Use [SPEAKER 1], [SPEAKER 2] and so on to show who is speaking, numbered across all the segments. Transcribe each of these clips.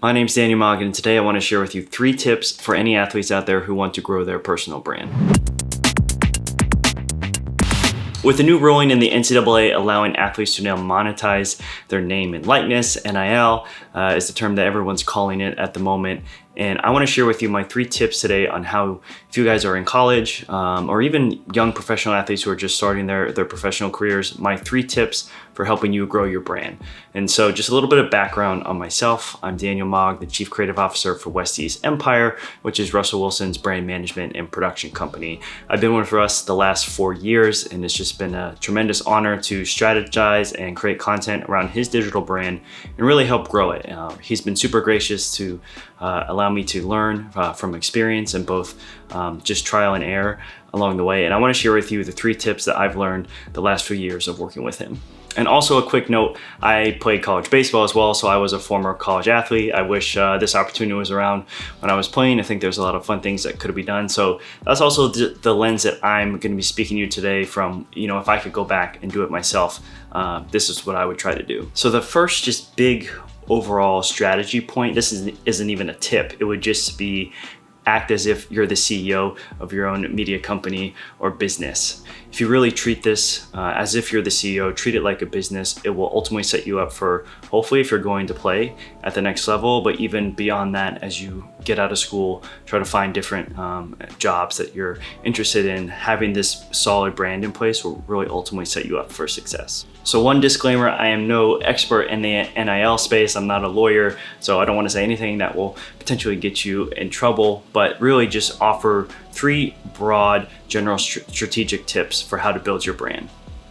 [SPEAKER 1] My name's Daniel Mogg, and today I want to share with you 3 tips for any athletes out there who want to grow their personal brand. With the new ruling in the NCAA allowing athletes to now monetize their name and likeness, NIL is the term that everyone's calling it at the moment. And I want to share with you my 3 tips today on how, if you guys are in college or even young professional athletes who are just starting their professional careers, my 3 tips for helping you grow your brand. And so just a little bit of background on myself. I'm Daniel Mogg, the Chief Creative Officer for West East Empire, which is Russell Wilson's brand management and production company. I've been with Russ the last 4 years, and it's just been a tremendous honor to strategize and create content around his digital brand and really help grow it. He's been super gracious to allow me to learn from experience and both just trial and error along the way. And I want to share with you the 3 tips that I've learned the last few years of working with him. And also a quick note, I played college baseball as well, so I was a former college athlete. I wish this opportunity was around when I was playing. I think there's a lot of fun things that could be done. So that's also the lens that I'm going to be speaking to you today from, if I could go back and do it myself, this is what I would try to do. So the first just big overall strategy point, this isn't even a tip. It would just be act as if you're the CEO of your own media company or business. If you really treat this as if you're the CEO, treat it like a business, it will ultimately set you up for, hopefully, if you're going to play at the next level, but even beyond that, as you get out of school, try to find different jobs that you're interested in. Having this solid brand in place will really ultimately set you up for success. So one disclaimer, I am no expert in the NIL space. I'm not a lawyer, so I don't want to say anything that will potentially get you in trouble, but really just offer 3 broad general strategic tips for how to build your brand.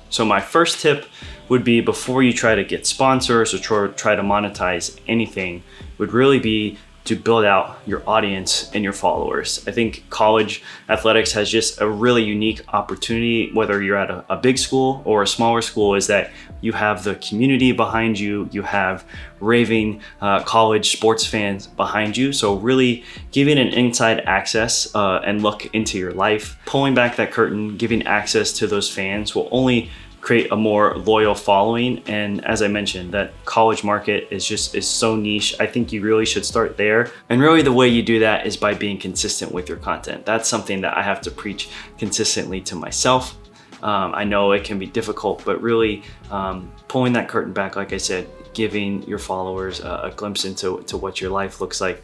[SPEAKER 1] So my first tip would be, before you try to get sponsors or try to monetize anything, would really be to build out your audience and your followers. I think college athletics has just a really unique opportunity, whether you're at a big school or a smaller school, is that you have the community behind you, you have raving college sports fans behind you. So really giving an inside access and look into your life, pulling back that curtain, giving access to those fans will only create a more loyal following. And as I mentioned, that college market is so niche. I think you really should start there. And really the way you do that is by being consistent with your content. That's something that I have to preach consistently to myself. I know it can be difficult, but really pulling that curtain back, like I said, giving your followers a glimpse into what your life looks like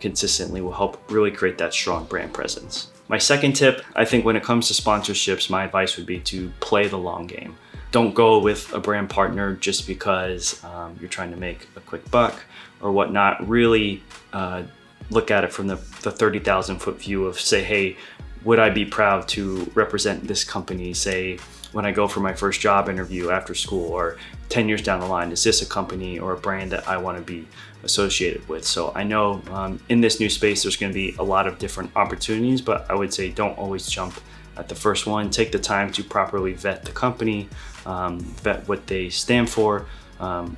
[SPEAKER 1] consistently will help really create that strong brand presence. My second tip, I think when it comes to sponsorships, my advice would be to play the long game. Don't go with a brand partner just because you're trying to make a quick buck or whatnot. Really look at it from the 30,000 foot view of, say, hey, would I be proud to represent this company, say, when I go for my first job interview after school, or 10 years down the line? Is this a company or a brand that I want to be associated with? So I know in this new space, there's going to be a lot of different opportunities, but I would say don't always jump at the first one. Take the time to properly vet the company, vet what they stand for,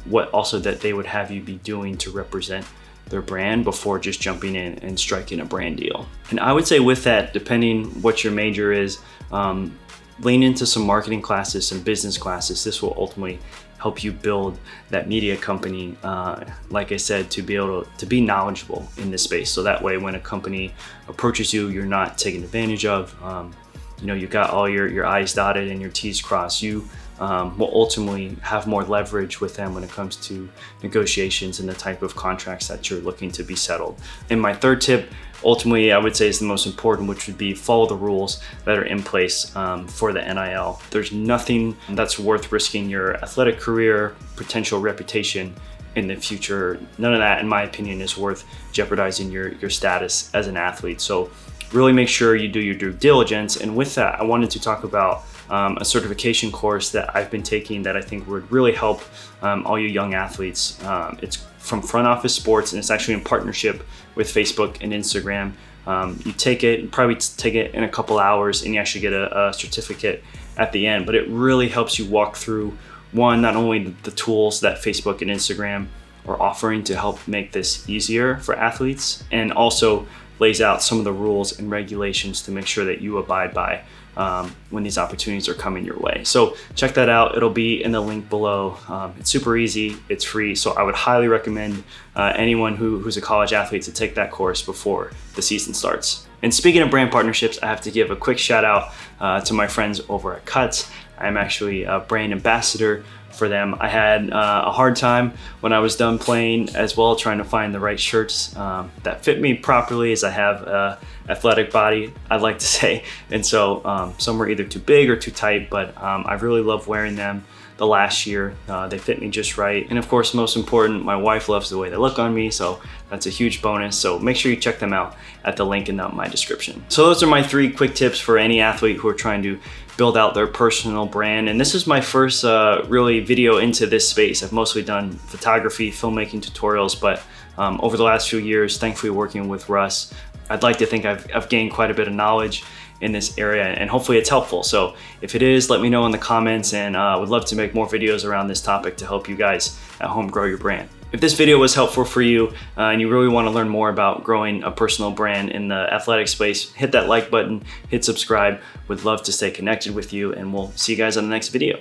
[SPEAKER 1] what also that they would have you be doing to represent their brand before just jumping in and striking a brand deal. And I would say with that, depending what your major is, lean into some marketing classes, some business classes. This will ultimately help you build that media company, like I said, to be able to be knowledgeable in this space. So that way, when a company approaches you, you're not taken advantage of. You've got all your I's dotted and your T's crossed. You will ultimately have more leverage with them when it comes to negotiations and the type of contracts that you're looking to be settled. And my third tip, ultimately, I would say is the most important, which would be follow the rules that are in place for the NIL. There's nothing that's worth risking your athletic career, potential reputation in the future. None of that, in my opinion, is worth jeopardizing your status as an athlete. So really make sure you do your due diligence. And with that, I wanted to talk about a certification course that I've been taking that I think would really help all you young athletes. It's from Front Office Sports, and it's actually in partnership with Facebook and Instagram. You probably take it in a couple hours, and you actually get a certificate at the end. But it really helps you walk through, one, not only the tools that Facebook and Instagram are offering to help make this easier for athletes, and also lays out some of the rules and regulations to make sure that you abide by when these opportunities are coming your way. So check that out. It'll be in the link below. It's super easy, it's free. So I would highly recommend anyone who's a college athlete to take that course before the season starts. And speaking of brand partnerships, I have to give a quick shout out to my friends over at Cuts. I'm actually a brand ambassador for them. I had a hard time when I was done playing as well, trying to find the right shirts that fit me properly, as I have a athletic body, I'd like to say. And so some were either too big or too tight, but I really love wearing them. The last year, they fit me just right. And of course, most important, my wife loves the way they look on me, so that's a huge bonus. So make sure you check them out at the link in my description. So those are my 3 quick tips for any athlete who are trying to build out their personal brand. And this is my first really video into this space. I've mostly done photography, filmmaking tutorials, but over the last few years, thankfully working with Russ, I'd like to think I've gained quite a bit of knowledge in this area, and hopefully it's helpful. So if it is, let me know in the comments, and I would love to make more videos around this topic to help you guys at home grow your brand. If this video was helpful for you and you really want to learn more about growing a personal brand in the athletic space, hit that like button, hit subscribe. Would love to stay connected with you, and we'll see you guys on the next video.